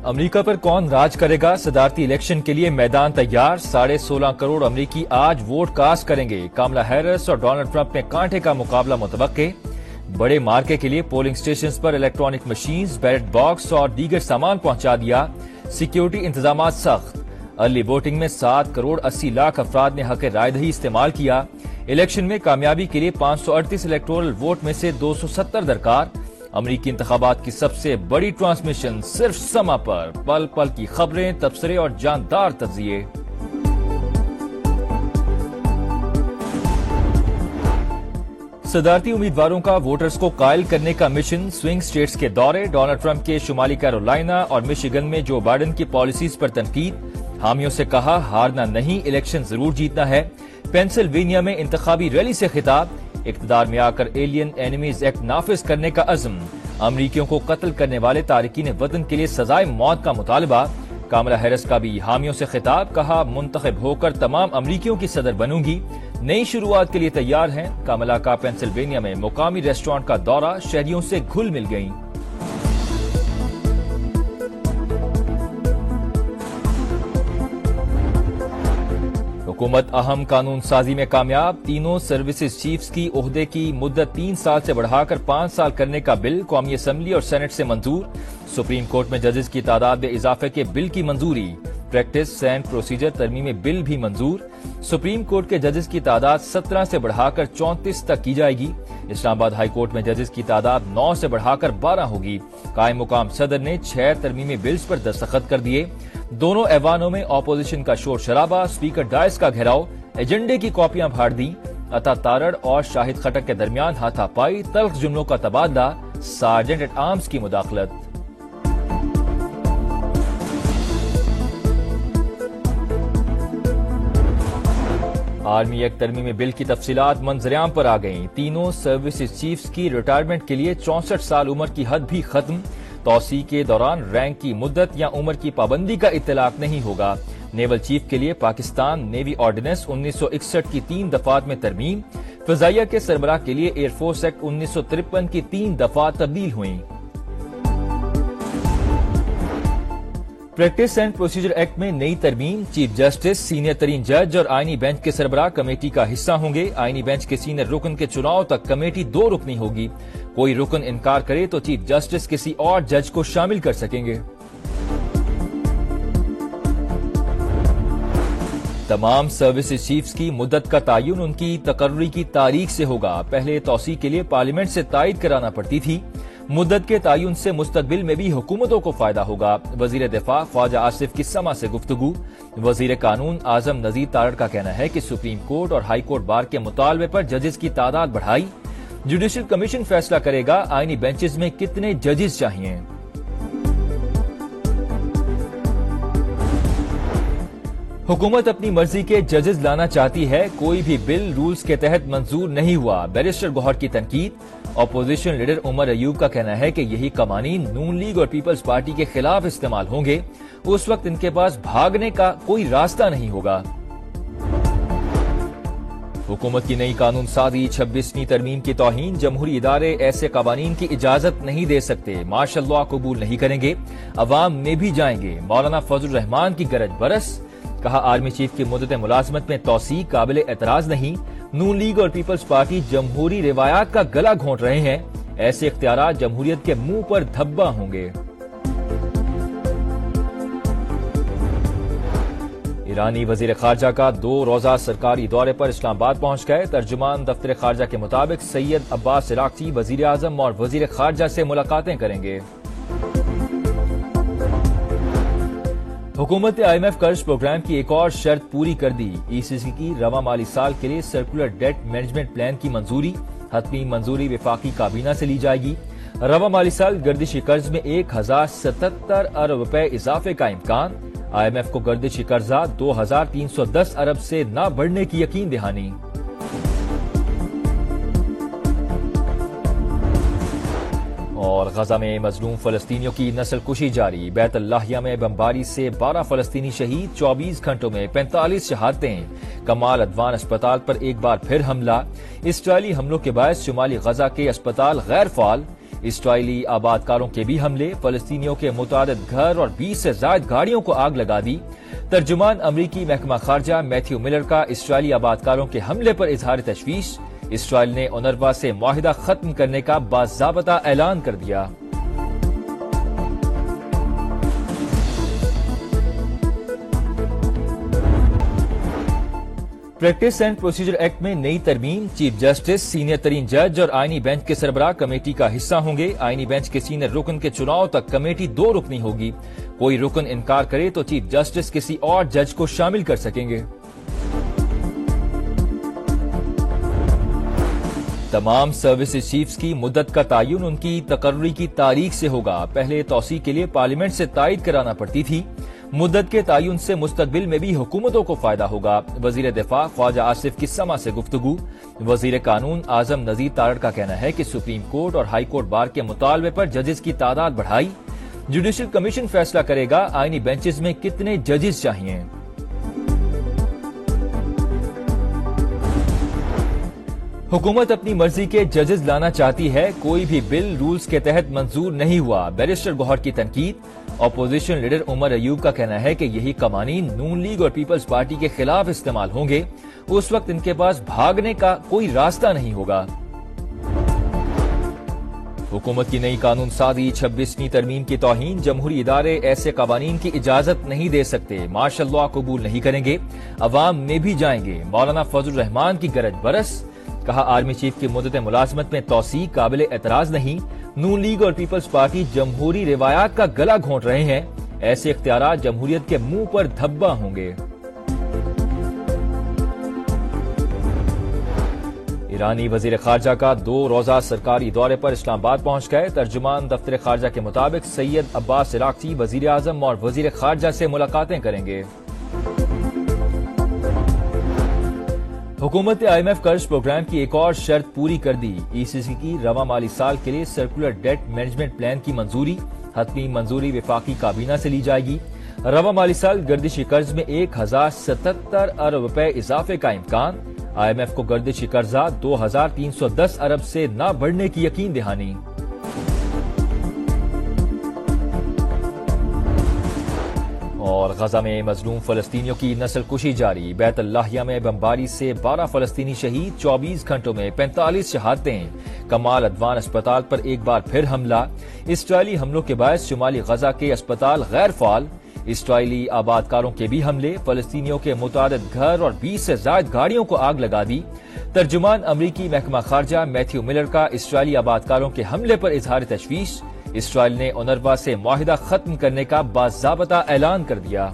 امریکہ پر کون راج کرے گا؟ صدارتی الیکشن کے لیے میدان تیار، 16.5 کروڑ امریکی آج ووٹ کاسٹ کریں گے۔ کاملا ہیرس اور ڈونلڈ ٹرمپ میں کانٹے کا مقابلہ متوقع۔ بڑے مارکے کے لیے پولنگ سٹیشنز پر الیکٹرانک مشینز، بیلٹ باکس اور دیگر سامان پہنچا دیا۔ سیکیورٹی انتظامات سخت۔ ارلی ووٹنگ میں 7 کروڑ 80 لاکھ افراد نے حق رائے دہی استعمال کیا۔ الیکشن میں کامیابی کے لیے 538 الیکٹورل ووٹ میں سے 270 درکار۔ امریکی انتخابات کی سب سے بڑی ٹرانسمیشن صرف سما پر، پل پل کی خبریں، تبصرے اور جاندار تجزیے۔ صدارتی امیدواروں کا ووٹرز کو قائل کرنے کا مشن، سوئنگ سٹیٹس کے دورے۔ ڈونلڈ ٹرمپ کے شمالی کیرولائنا اور مشیگن میں جو بائیڈن کی پالیسیز پر تنقید۔ حامیوں سے کہا ہارنا نہیں، الیکشن ضرور جیتنا ہے۔ پینسلوینیا میں انتخابی ریلی سے خطاب۔ اقتدار میں آ کر ایلین اینیمیز ایکٹ نافذ کرنے کا عزم۔ امریکیوں کو قتل کرنے والے تارکین وطن کے لیے سزائے موت کا مطالبہ۔ کاملا ہیرس کا بھی حامیوں سے خطاب، کہا منتخب ہو کر تمام امریکیوں کی صدر بنوں گی، نئی شروعات کے لیے تیار ہیں۔ کاملا کا پینسلوینیا میں مقامی ریسٹورانٹ کا دورہ، شہریوں سے گھل مل گئیں۔ حکومت اہم قانون سازی میں کامیاب، تینوں سروسز چیفز کی عہدے کی مدت 3 سال سے بڑھا کر 5 سال کرنے کا بل قومی اسمبلی اور سینٹ سے منظور۔ سپریم کورٹ میں ججز کی تعداد میں اضافے کے بل کی منظوری۔ پریکٹس اینڈ پروسیجر ترمیمی بل بھی منظور۔ سپریم کورٹ کے ججز کی تعداد 17 سے بڑھا کر 34 تک کی جائے گی۔ اسلام آباد ہائی کورٹ میں ججز کی تعداد 9 سے بڑھا کر 12 ہوگی۔ قائم مقام صدر نے 6 ترمیمی بلز پر دستخط کر دیے۔ دونوں ایوانوں میں اپوزیشن کا شور شرابہ، اسپیکر ڈائس کا گھیراؤ، ایجنڈے کی کاپیاں پھاڑ دیں۔ عطا تارڑ اور شاہد خٹک کے درمیان ہاتھا پائی، تلخ جملوں کا تبادلہ، سارجنٹ ایٹ آرمز کی مداخلت۔ آرمی ایکٹ ترمیمی بل کی تفصیلات منظر عام پر آ گئیں۔ تینوں سروسز چیفز کی ریٹائرمنٹ کے لیے 64 سال عمر کی حد بھی ختم۔ توسیع کے دوران رینک کی مدت یا عمر کی پابندی کا اطلاق نہیں ہوگا۔ نیول چیف کے لیے پاکستان نیوی آرڈیننس 1961 کی 3 دفعات میں ترمیم۔ فضائیہ کے سربراہ کے لیے ایئر فورس ایکٹ 1953 کی 3 دفعہ تبدیل ہوئیں۔ پریکٹس اینڈ پروسیجر ایکٹ میں نئی ترمیم، چیف جسٹس، سینئر ترین جج اور آئینی بینچ کے سربراہ کمیٹی کا حصہ ہوں گے۔ آئینی بینچ کے سینئر رکن کے چناؤ تک کمیٹی 2 رکنی ہوگی۔ کوئی رکن انکار کرے تو چیف جسٹس کسی اور جج کو شامل کر سکیں گے۔ تمام سروسز چیفز کی مدت کا تعین ان کی تقرری کی تاریخ سے ہوگا۔ پہلے توسیع کے لیے پارلیمنٹ سے تائید کرانا پڑتی تھی۔ مدت کے تعین سے مستقبل میں بھی حکومتوں کو فائدہ ہوگا۔ وزیر دفاع خواجہ آصف کی سما سے گفتگو۔ وزیر قانون اعظم نذیر تارڑ کا کہنا ہے کہ سپریم کورٹ اور ہائی کورٹ بار کے مطالبے پر ججز کی تعداد بڑھائی۔ جوڈیشل کمیشن فیصلہ کرے گا آئینی بینچز میں کتنے ججز چاہیے۔ حکومت اپنی مرضی کے ججز لانا چاہتی ہے، کوئی بھی بل رولز کے تحت منظور نہیں ہوا، بیرسٹر گوہر کی تنقید۔ اپوزیشن لیڈر عمر ایوب کا کہنا ہے کہ یہی قوانین نون لیگ اور پیپلز پارٹی کے خلاف استعمال ہوں گے، اس وقت ان کے پاس بھاگنے کا کوئی راستہ نہیں ہوگا۔ حکومت کی نئی قانون سازی 26ویں ترمیم کی توہین، جمہوری ادارے ایسے قوانین کی اجازت نہیں دے سکتے، مارشل لاء قبول نہیں کریں گے، عوام میں بھی جائیں گے۔ مولانا فضل الرحمان کی گرج برس، کہا آرمی چیف کی مدت ملازمت میں توسیع قابل اعتراض نہیں۔ نون لیگ اور پیپلز پارٹی جمہوری روایات کا گلا گھونٹ رہے ہیں، ایسے اختیارات جمہوریت کے منہ پر دھبا ہوں گے۔ ایرانی وزیر خارجہ کا 2 روزہ سرکاری دورے پر اسلام آباد پہنچ گئے۔ ترجمان دفتر خارجہ کے مطابق سید عباس عراقچی وزیر اعظم اور وزیر خارجہ سے ملاقاتیں کریں گے۔ حکومت نے IMF قرض پروگرام کی ایک اور شرط پوری کر دی۔ ECC کی رواں مالی سال کے لیے سرکولر ڈیٹ مینجمنٹ پلان کی منظوری، حتمی منظوری وفاقی کابینہ سے لی جائے گی۔ رواں مالی سال گردشی قرض میں 1077 ارب روپے اضافے کا امکان۔ IMF کو گردشی قرضہ 2310 ارب سے نہ بڑھنے کی یقین دہانی۔ اور غزہ میں مظلوم فلسطینیوں کی نسل کشی جاری، بیت اللحیہ میں بمباری سے 12 فلسطینی شہید، 24 گھنٹوں میں 45 شہادتیں۔ کمال ادوان اسپتال پر ایک بار پھر حملہ، اسرائیلی حملوں کے باعث شمالی غزہ کے اسپتال غیر فعال۔ اسرائیلی آبادکاروں کے بھی حملے، فلسطینیوں کے متعدد گھر اور 20 سے زائد گاڑیوں کو آگ لگا دی۔ ترجمان امریکی محکمہ خارجہ میتھیو ملر کا اسرائیلی آبادکاروں کے حملے پر اظہار تشویش، اسرائیل نے اونروا سے معاہدہ ختم کرنے کا باضابطہ اعلان کر دیا۔ پریکٹس اینڈ پروسیجر ایکٹ میں نئی ترمیم، چیف جسٹس، سینئر ترین جج اور آئینی بینچ کے سربراہ کمیٹی کا حصہ ہوں گے۔ آئینی بینچ کے سینئر رکن کے چناؤ تک کمیٹی 2 رکنی ہوگی۔ کوئی رکن انکار کرے تو چیف جسٹس کسی اور جج کو شامل کر سکیں گے۔ تمام سروسز چیفز کی مدت کا تعین ان کی تقرری کی تاریخ سے ہوگا۔ پہلے توسیع کے لیے پارلیمنٹ سے تائید کرانا پڑتی تھی۔ مدت کے تعین سے مستقبل میں بھی حکومتوں کو فائدہ ہوگا۔ وزیر دفاع خواجہ آصف کی سما سے گفتگو۔ وزیر قانون اعظم نذیر تارڑ کا کہنا ہے کہ سپریم کورٹ اور ہائی کورٹ بار کے مطالبے پر ججز کی تعداد بڑھائی۔ جوڈیشل کمیشن فیصلہ کرے گا آئینی بینچز میں کتنے ججز چاہیے۔ حکومت اپنی مرضی کے ججز لانا چاہتی ہے، کوئی بھی بل رولز کے تحت منظور نہیں ہوا، بیرسٹر گوہر کی تنقید۔ اپوزیشن لیڈر عمر ایوب کا کہنا ہے کہ یہی قوانین نون لیگ اور پیپلز پارٹی کے خلاف استعمال ہوں گے، اس وقت ان کے پاس بھاگنے کا کوئی راستہ نہیں ہوگا۔ حکومت کی نئی قانون سازی 26ویں ترمیم کی توہین، جمہوری ادارے ایسے قوانین کی اجازت نہیں دے سکتے، مارشل لاء قبول نہیں کریں گے، عوام میں بھی جائیں گے۔ مولانا فضل الرحمان کی گرج برس، کہا آرمی چیف کی مدت ملازمت میں توسیع قابل اعتراض نہیں، نون لیگ اور پیپلز پارٹی جمہوری روایات کا گلا گھونٹ رہے ہیں، ایسے اختیارات جمہوریت کے منہ پر دھبا ہوں گے۔ ایرانی وزیر خارجہ کا 2 روزہ سرکاری دورے پر اسلام آباد پہنچ گئے۔ ترجمان دفتر خارجہ کے مطابق سید عباس عراقچی وزیر اعظم اور وزیر خارجہ سے ملاقاتیں کریں گے۔ حکومت IMF قرض پروگرام کی ایک اور شرط پوری کر دی، ECC کی رواں مالی سال کے لیے سرکولر ڈیٹ مینجمنٹ پلان کی منظوری، حتمی منظوری وفاقی کابینہ سے لی جائے گی۔ رواں مالی سال گردشی قرض میں 1077 ارب روپے اضافے کا امکان، IMF کو گردشی قرضہ 2310 ارب سے نہ بڑھنے کی یقین دہانی۔ اور غزہ میں مظلوم فلسطینیوں کی نسل کشی جاری، بیت اللحیہ میں بمباری سے 12 فلسطینی شہید، 24 گھنٹوں میں 45 شہادتیں۔ کمال ادوان اسپتال پر ایک بار پھر حملہ، اسرائیلی حملوں کے باعث شمالی غزہ کے اسپتال غیر فعال۔ اسرائیلی آبادکاروں کے بھی حملے، فلسطینیوں کے متعدد گھر اور 20 سے زائد گاڑیوں کو آگ لگا دی۔ ترجمان امریکی محکمہ خارجہ میتھیو ملر کا اسرائیلی آبادکاروں کے حملے پر اظہار تشویش، اسرائیل نے اونروا سے معاہدہ ختم کرنے کا باضابطہ اعلان کر دیا۔